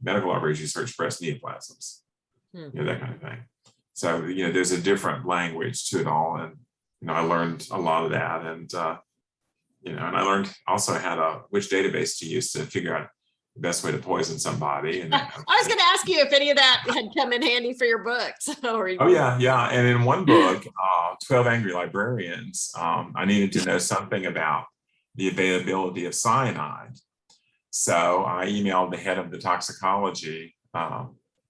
medical libraries, you search breast neoplasms, that kind of thing. So, there's a different language to it all. And, I learned a lot of that. And, and I learned also which database to use to figure out the best way to poison somebody. And I was going to ask you if any of that had come in handy for your books. Oh yeah. And in one book, 12 Angry Librarians, I needed to know something about the availability of cyanide. So I emailed the head of the toxicology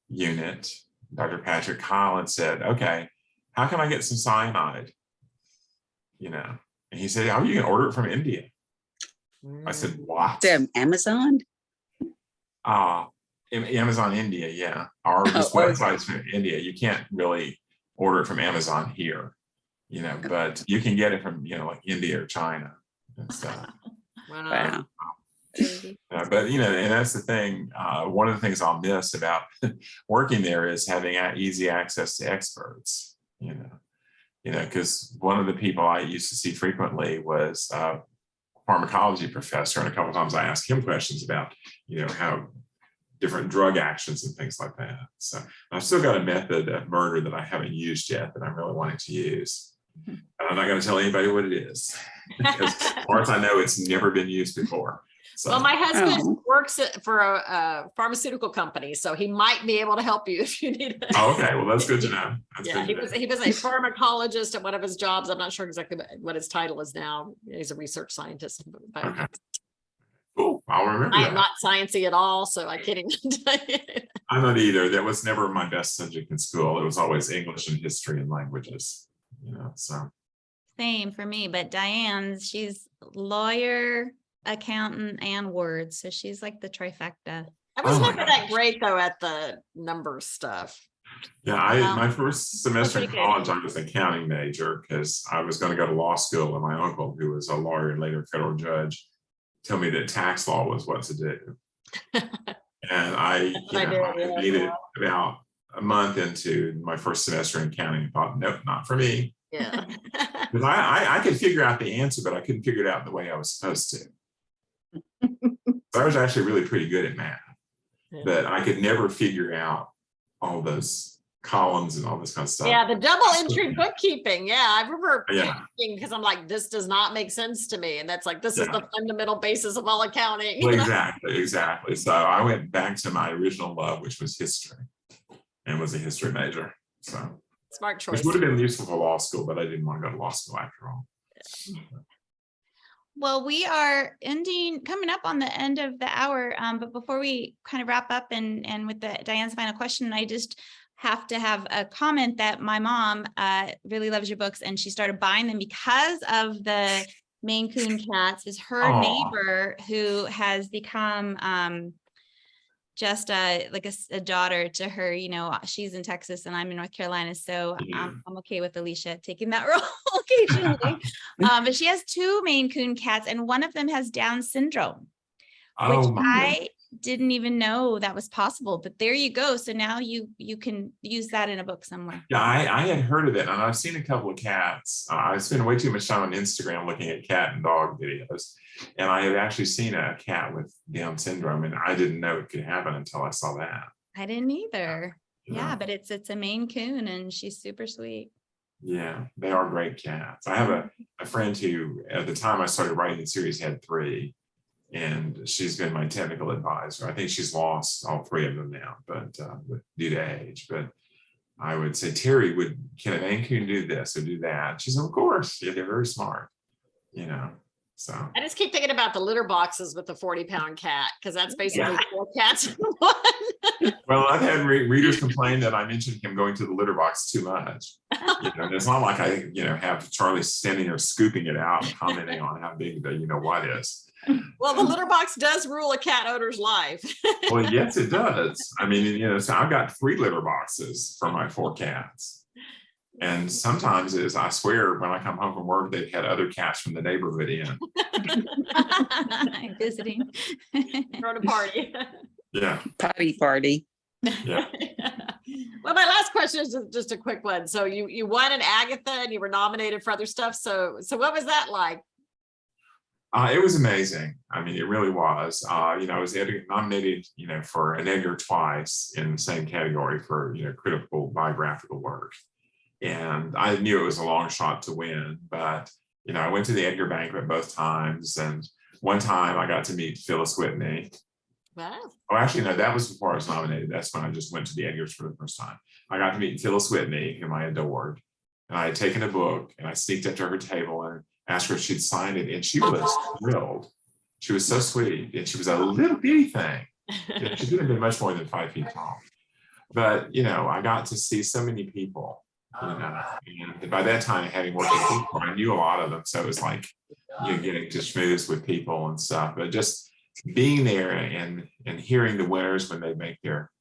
unit, Dr. Patrick Kyle, and said, okay, how can I get some cyanide? And he said, oh, you can order it from India. I said, what? Amazon? Amazon India, yeah. Our website's from India. You can't really order it from Amazon here, but you can get it from, like India or China and stuff. Wow. But, and that's the thing. One of the things I'll miss about working there is having easy access to experts, because one of the people I used to see frequently was a pharmacology professor. And a couple of times I asked him questions about, how different drug actions and things like that. So I've still got a method of murder that I haven't used yet that I'm really wanting to use. And I'm not going to tell anybody what it is, because as far as I know, it's never been used before. So. Well, my husband works for a pharmaceutical company, so he might be able to help you if you need it. Oh, okay, well, that's good to know. He was a pharmacologist at one of his jobs. I'm not sure exactly what his title is now. He's a research scientist. But okay. Cool, I'll remember. I am not sciencey at all, so I can't even tell you. I'm not either. That was never my best subject in school. It was always English and history and languages. So. Same for me, but Diane, she's lawyer, accountant, and words, so she's like the trifecta. I was never that great though at the numbers stuff. Yeah, my first semester in college, I was an accounting major because I was going to go to law school, and my uncle, who was a lawyer and later federal judge, told me that tax law was what to do. And I needed about a month into my first semester in accounting and thought, nope, not for me. Yeah. Because I could figure out the answer, but I couldn't figure it out the way I was supposed to. So I was actually really pretty good at math, Yeah. but I could never figure out all those columns and all this kind of stuff. Yeah, the double entry bookkeeping. Yeah, I remember Yeah. because I'm like, this does not make sense to me. And that's like, this is Yeah. the fundamental basis of all accounting. Well, exactly. So I went back to my original love, which was history, and was a history major. So, Smart choice. which would have been useful for law school, but I didn't want to go to law school after all. Well, we are coming up on the end of the hour. But before we kind of wrap up and with Diane's final question, I just have to have a comment that my mom really loves your books, and she started buying them because of the Maine Coon cats. Is her Aw. neighbor who has become just like a daughter to her. You know, she's in Texas and I'm in North Carolina, so Yeah. I'm okay with Alicia taking that role occasionally. But she has 2 Maine Coon cats, and one of them has Down syndrome, which Oh my. I didn't even know that was possible. But there you go. So now you can use that in a book somewhere. Yeah, I had heard of it, and I've seen a couple of cats. I spend way too much time on Instagram looking at cat and dog videos, and I have actually seen a cat with Down syndrome, and I didn't know it could happen until I saw that. I didn't either. you Yeah, know? but it's a Maine Coon, and she's super sweet. Yeah, they are great cats. I have a friend who, at the time I started writing the series, had 3, and she's been my technical advisor. I think she's lost all 3 of them now, but due to age. But I would say, Terry, can a Maine Coon do this or do that? She said, of course. Yeah, they're very smart, you know. So I just keep thinking about the litter boxes with the 40-pound cat, because that's basically 4 cats in one. well, I've had readers complain that I mentioned him going to the litter box too much. You know, it's not like I, have Charlie standing there scooping it out and commenting on how big the what is. Well, the litter box does rule a cat owner's life. Well, yes, it does. I mean, so I've got 3 litter boxes for my 4 cats. And sometimes I swear, when I come home from work, they've had other cats from the neighborhood in. Visiting. Throw a party. Yeah. Potty party. Yeah. Well, my last question is just a quick one. So you won an Agatha and you were nominated for other stuff. So what was that like? It was amazing. I mean, it really was. I was nominated, for an Edgar twice in the same category for, critical biographical work. And I knew it was a long shot to win, but, I went to the Edgar banquet both times. And one time I got to meet Phyllis Whitney. Wow. Oh, actually, no, that was before I was nominated. That's when I just went to the Edgars for the first time. I got to meet Phyllis Whitney, whom I adored. And I had taken a book and I sneaked up to her table and asked her if she'd sign it. And she was thrilled. She was so sweet. And she was a little bitty thing. She couldn't have been much more than 5 feet tall. But, I got to see so many people, and by that time, having worked with people, I knew a lot of them. So it was like, getting to schmooze with people and stuff. But just being there and hearing the winners when they make their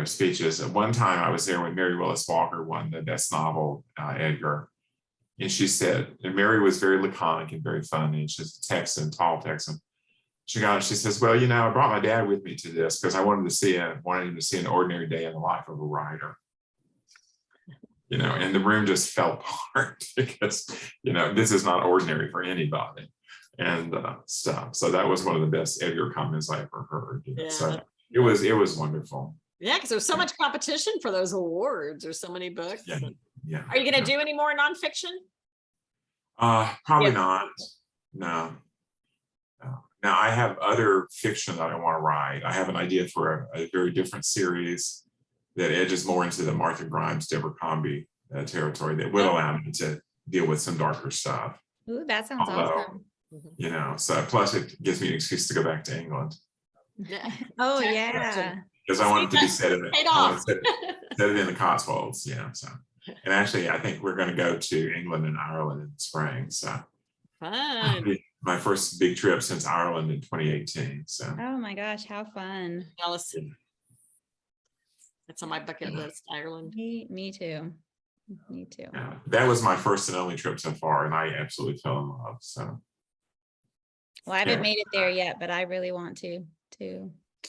speeches. At one time, I was there when Mary Willis Walker won the best novel, Edgar. And she said, and Mary was very laconic and very funny. She's a Texan, tall Texan. She says, well, I brought my dad with me to this because I wanted him to see an ordinary day in the life of a writer. And the room just fell apart because, this is not ordinary for anybody and stuff. So that was one of the best Edgar comments I ever heard. Yeah. So it was wonderful. Yeah, because there's so much competition for those awards. There's so many books. Yeah. Are you going to do any more nonfiction? Probably Yeah. not. No. Now I have other fiction that I want to write. I have an idea for a very different series that edges more into the Martha Grimes, Deborah Comby territory that will allow me to deal with some darker stuff. Ooh, that sounds Although, awesome. So plus it gives me an excuse to go back to England Yeah. Oh, Tax yeah. deduction. because I want it to be set in Paid I want off. to set it in the Cotswolds. So, and actually, I think we're going to go to England and Ireland in the spring. So, Fun. my first big trip since Ireland in 2018. So, Oh my gosh, how fun. Jealous. That's on my bucket list, Ireland. Me too. Me too. yeah, that was my first and only trip so far, and I absolutely fell in love. So, Well, I haven't Yeah. made it there yet, but I really want to.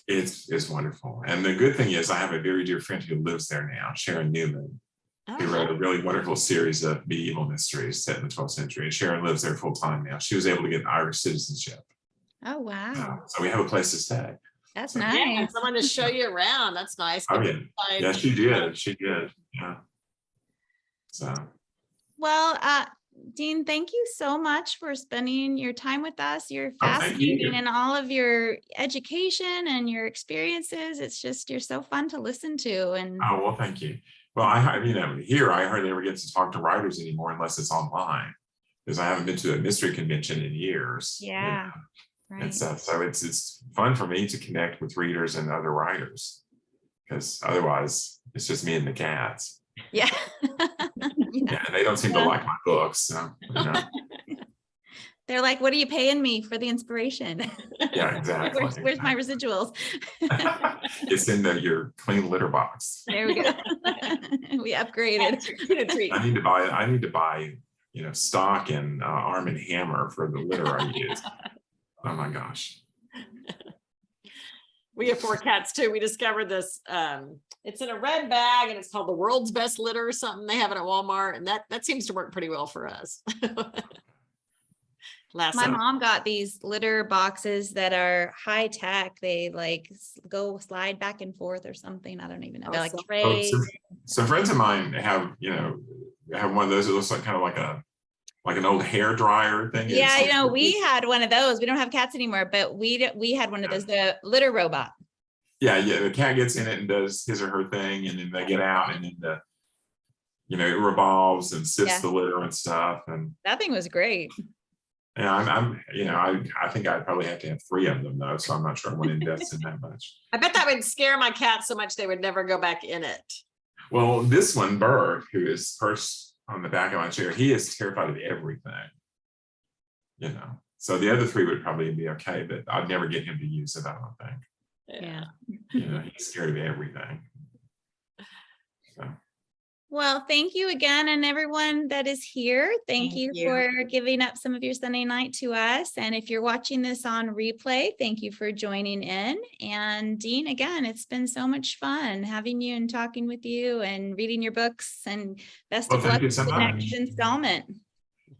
It's wonderful. And the good thing is I have a very dear friend who lives there now, Sharon Newman, who wrote a really wonderful series of medieval mysteries set in the 12th century. And Sharon lives there full time now. She was able to get Irish citizenship. Oh, wow. So we have a place to stay. That's Yeah, nice. someone to show you around. That's nice. Oh, yeah. Yeah, she did. She did. Yeah. So. Well, Dean, thank you so much for spending your time with us. You're thank you. fascinating in all of your education and your experiences. It's just, you're so fun to listen to. And Oh, well, thank you. Well, I hardly ever get to talk to writers anymore unless it's online, because I haven't been to a mystery convention in years. yeah, And right. stuff. So it's fun for me to connect with readers and other writers, because otherwise it's just me and the cats. Yeah. Yeah, and they don't seem to like my books. So, They're like, what are you paying me for the inspiration? Yeah, exactly. Where's my residuals? It's in your clean litter box. There we go. We upgraded. I need to buy, stock and Arm and Hammer for the litter I use. Oh my gosh. We have 4 cats too. We discovered this. It's in a red bag and it's called the world's best litter or something. They have it at Walmart, and that seems to work pretty well for us. My mom got these litter boxes that are high tech. They like go slide back and forth or something. I don't even know. They're like trays. So friends of mine have one of those. It looks like kind of like an old hair dryer thing. Yeah, we had one of those. We don't have cats anymore, but we had one of those, the litter robot. Yeah. The cat gets in it and does his or her thing, and then they get out, and then it revolves and sifts the litter and stuff. And that thing was great. Yeah, I think I'd probably have to have 3 of them though, so I'm not sure I want to invest in that much. I bet that would scare my cat so much they would never go back in it. Well, this one, Bird, who is perched on the back of my chair, he is terrified of everything. So the other 3 would probably be okay, but I'd never get him to use it, I don't think. Yeah. He's scared of everything. So. Well, thank you again, and everyone that is here. Thank you for giving up some of your Sunday night to us. And if you're watching this on replay, thank you for joining in. And Dean, again, it's been so much fun having you and talking with you and reading your books, and best of luck with the next installment.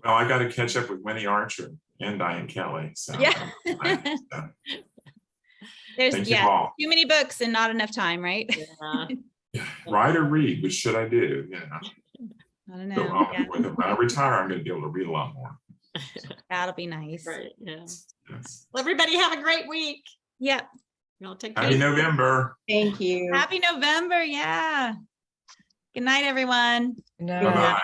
Well, I got to catch up with Winnie Archer and Diane Kelly. So yeah. There's too many books and not enough time, right? Yeah. Write or read, which should I do? I don't know. So, when I retire, I'm going to be able to read a lot more. That'll be nice. Right. Yeah. Yes. Well, everybody have a great week. Yep. Take care. Happy November. Thank you. Happy November. Yeah. Good night, everyone. No. Bye-bye.